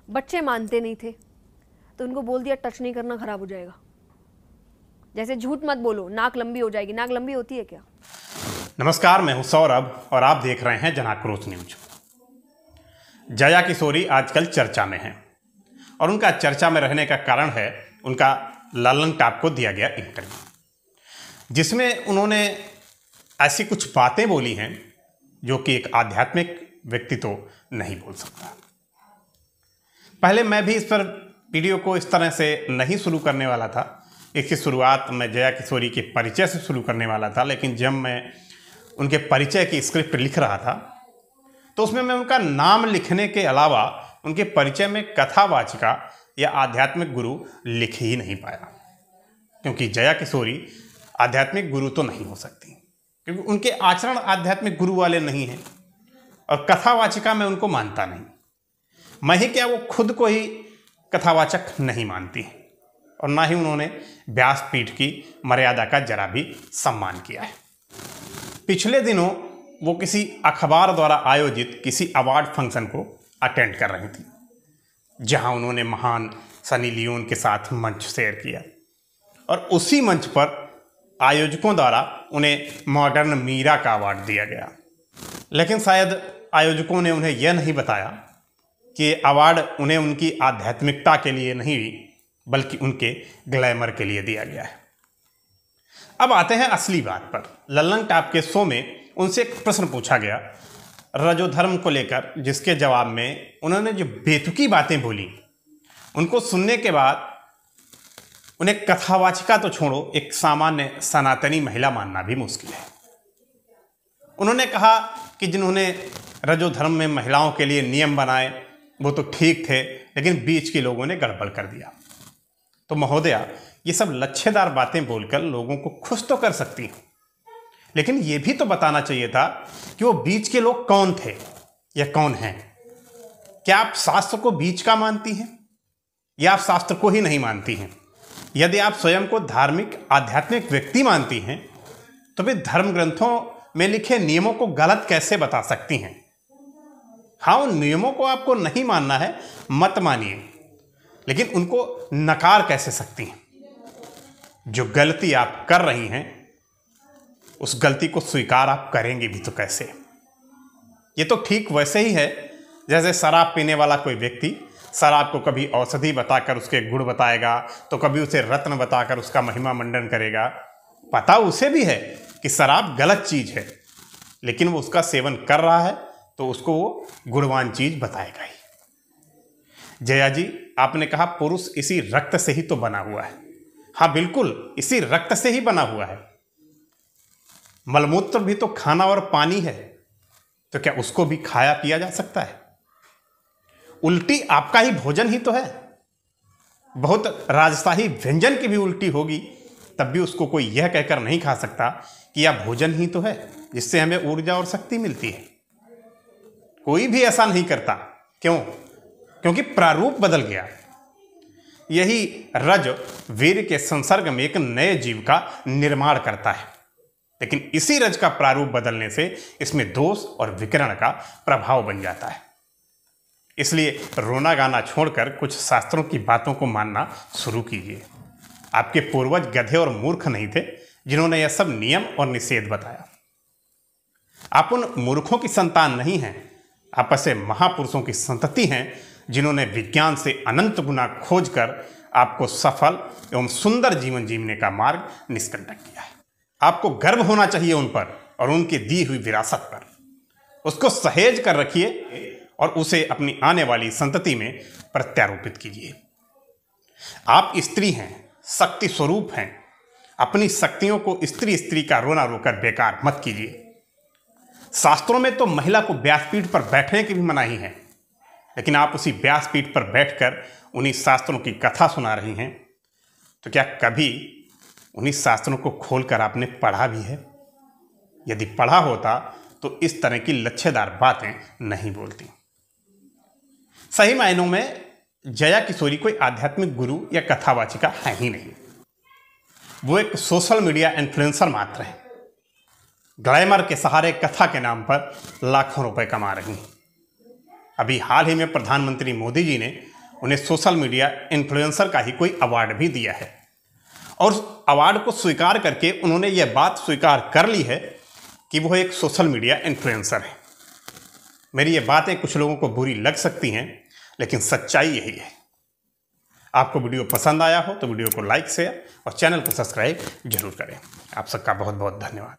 बच्चे मानते नहीं थे तो उनको बोल दिया टच नहीं करना, खराब हो जाएगा। जैसे झूठ मत बोलो, नाक लंबी हो जाएगी। नाक लंबी होती है क्या? नमस्कार, मैं हूं सौरभ और आप देख रहे हैं जनाक्रोश न्यूज। जया किशोरी आजकल चर्चा में हैं और उनका चर्चा में रहने का कारण है उनका लल्लन टॉप को दिया गया इंटरव्यू, जिसमें उन्होंने ऐसी कुछ बातें बोली हैं जो कि एक आध्यात्मिक व्यक्ति तो नहीं बोल सकता। पहले मैं भी इस पर वीडियो को इस तरह से नहीं शुरू करने वाला था। इसकी शुरुआत मैं जया किशोरी के परिचय से शुरू करने वाला था, लेकिन जब मैं उनके परिचय की स्क्रिप्ट लिख रहा था तो उसमें मैं उनका नाम लिखने के अलावा उनके परिचय में कथावाचिका या आध्यात्मिक गुरु लिख ही नहीं पाया, क्योंकि जया किशोरी आध्यात्मिक गुरु तो नहीं हो सकती, क्योंकि उनके आचरण आध्यात्मिक गुरु वाले नहीं हैं और कथावाचिका में उनको मानता नहीं। मैं ही क्या, वो खुद को ही कथावाचक नहीं मानती और ना ही उन्होंने व्यासपीठ की मर्यादा का जरा भी सम्मान किया है। पिछले दिनों वो किसी अखबार द्वारा आयोजित किसी अवार्ड फंक्शन को अटेंड कर रही थी, जहां उन्होंने महान सनी लियोन के साथ मंच शेयर किया और उसी मंच पर आयोजकों द्वारा उन्हें मॉडर्न मीरा का अवार्ड दिया गया। लेकिन शायद आयोजकों ने उन्हें यह नहीं बताया कि अवार्ड उन्हें उनकी आध्यात्मिकता के लिए नहीं बल्कि उनके ग्लैमर के लिए दिया गया है। अब आते हैं असली बात पर। लल्लन टॉप के शो में उनसे एक प्रश्न पूछा गया रजोधर्म को लेकर, जिसके जवाब में उन्होंने जो बेतुकी बातें बोली, उनको सुनने के बाद उन्हें कथावाचिका तो छोड़ो, एक सामान्य सनातनी महिला मानना भी मुश्किल है। उन्होंने कहा कि जिन्होंने रजोधर्म में महिलाओं के लिए नियम बनाए वो तो ठीक थे, लेकिन बीच के लोगों ने गड़बड़ कर दिया। तो महोदया, ये सब लच्छेदार बातें बोलकर लोगों को खुश तो कर सकती हैं, लेकिन ये भी तो बताना चाहिए था कि वो बीच के लोग कौन थे या कौन हैं। क्या आप शास्त्र को बीच का मानती हैं या आप शास्त्र को ही नहीं मानती हैं? यदि आप स्वयं को धार्मिक आध्यात्मिक व्यक्ति मानती हैं तो फिर धर्म ग्रंथों में लिखे नियमों को गलत कैसे बता सकती हैं? हाँ, उन नियमों को आपको नहीं मानना है, मत मानिए, लेकिन उनको नकार कैसे सकती हैं? जो गलती आप कर रही हैं उस गलती को स्वीकार आप करेंगे भी तो कैसे? ये तो ठीक वैसे ही है जैसे शराब पीने वाला कोई व्यक्ति शराब को कभी औषधि बताकर उसके गुण बताएगा, तो कभी उसे रत्न बताकर उसका महिमा मंडन करेगा। पता उसे भी है कि शराब गलत चीज है, लेकिन वो उसका सेवन कर रहा है तो उसको वो गुणवान चीज बताएगा ही। जया जी, आपने कहा पुरुष इसी रक्त से ही तो बना हुआ है। हाँ बिल्कुल, इसी रक्त से ही बना हुआ है। मलमूत्र भी तो खाना और पानी है, तो क्या उसको भी खाया पिया जा सकता है? उल्टी आपका ही भोजन ही तो है। बहुत राजशाही व्यंजन की भी उल्टी होगी, तब भी उसको कोई यह कहकर नहीं खा सकता कि यह भोजन ही तो है जिससे हमें ऊर्जा और शक्ति मिलती है। कोई भी ऐसा नहीं करता। क्यों? क्योंकि प्रारूप बदल गया। यही रज वीर के संसर्ग में एक नए जीव का निर्माण करता है, लेकिन इसी रज का प्रारूप बदलने से इसमें दोष और विकिरण का प्रभाव बन जाता है। इसलिए रोना गाना छोड़कर कुछ शास्त्रों की बातों को मानना शुरू कीजिए। आपके पूर्वज गधे और मूर्ख नहीं थे जिन्होंने यह सब नियम और निषेध बताया। आप उन मूर्खों की संतान नहीं हैं, आप ऐसे महापुरुषों की संतति हैं जिन्होंने विज्ञान से अनंत गुना खोजकर आपको सफल एवं सुंदर जीवन जीने का मार्ग निष्कंटक किया है। आपको गर्व होना चाहिए उन पर और उनकी दी हुई विरासत पर। उसको सहेज कर रखिए और उसे अपनी आने वाली संतति में प्रत्यारोपित कीजिए। आप स्त्री हैं, शक्ति स्वरूप हैं। अपनी शक्तियों को स्त्री स्त्री का रोना रोकर बेकार मत कीजिए। शास्त्रों में तो महिला को व्यासपीठ पर बैठने की भी मनाही है, लेकिन आप उसी व्यासपीठ पर बैठकर उन्हीं शास्त्रों की कथा सुना रही हैं। तो क्या कभी उन्हीं शास्त्रों को खोलकर आपने पढ़ा भी है? यदि पढ़ा होता तो इस तरह की लच्छेदार बातें नहीं बोलती। सही मायनों में जया किशोरी कोई आध्यात्मिक गुरु या कथावाचिका है ही नहीं। वो एक सोशल मीडिया इन्फ्लुएंसर मात्र है। ग्लैमर के सहारे कथा के नाम पर लाखों रुपए कमा रही हैं। अभी हाल ही में प्रधानमंत्री मोदी जी ने उन्हें सोशल मीडिया इन्फ्लुएंसर का ही कोई अवार्ड भी दिया है। और उस अवार्ड को स्वीकार करके उन्होंने यह बात स्वीकार कर ली है कि वो एक सोशल मीडिया इन्फ्लुएंसर है। मेरी ये बातें कुछ लोगों को बुरी लग सकती हैं, लेकिन सच्चाई यही है। आपको वीडियो पसंद आया हो तो वीडियो को लाइक शेयर और चैनल को सब्सक्राइब जरूर करें। आप सबका बहुत बहुत धन्यवाद।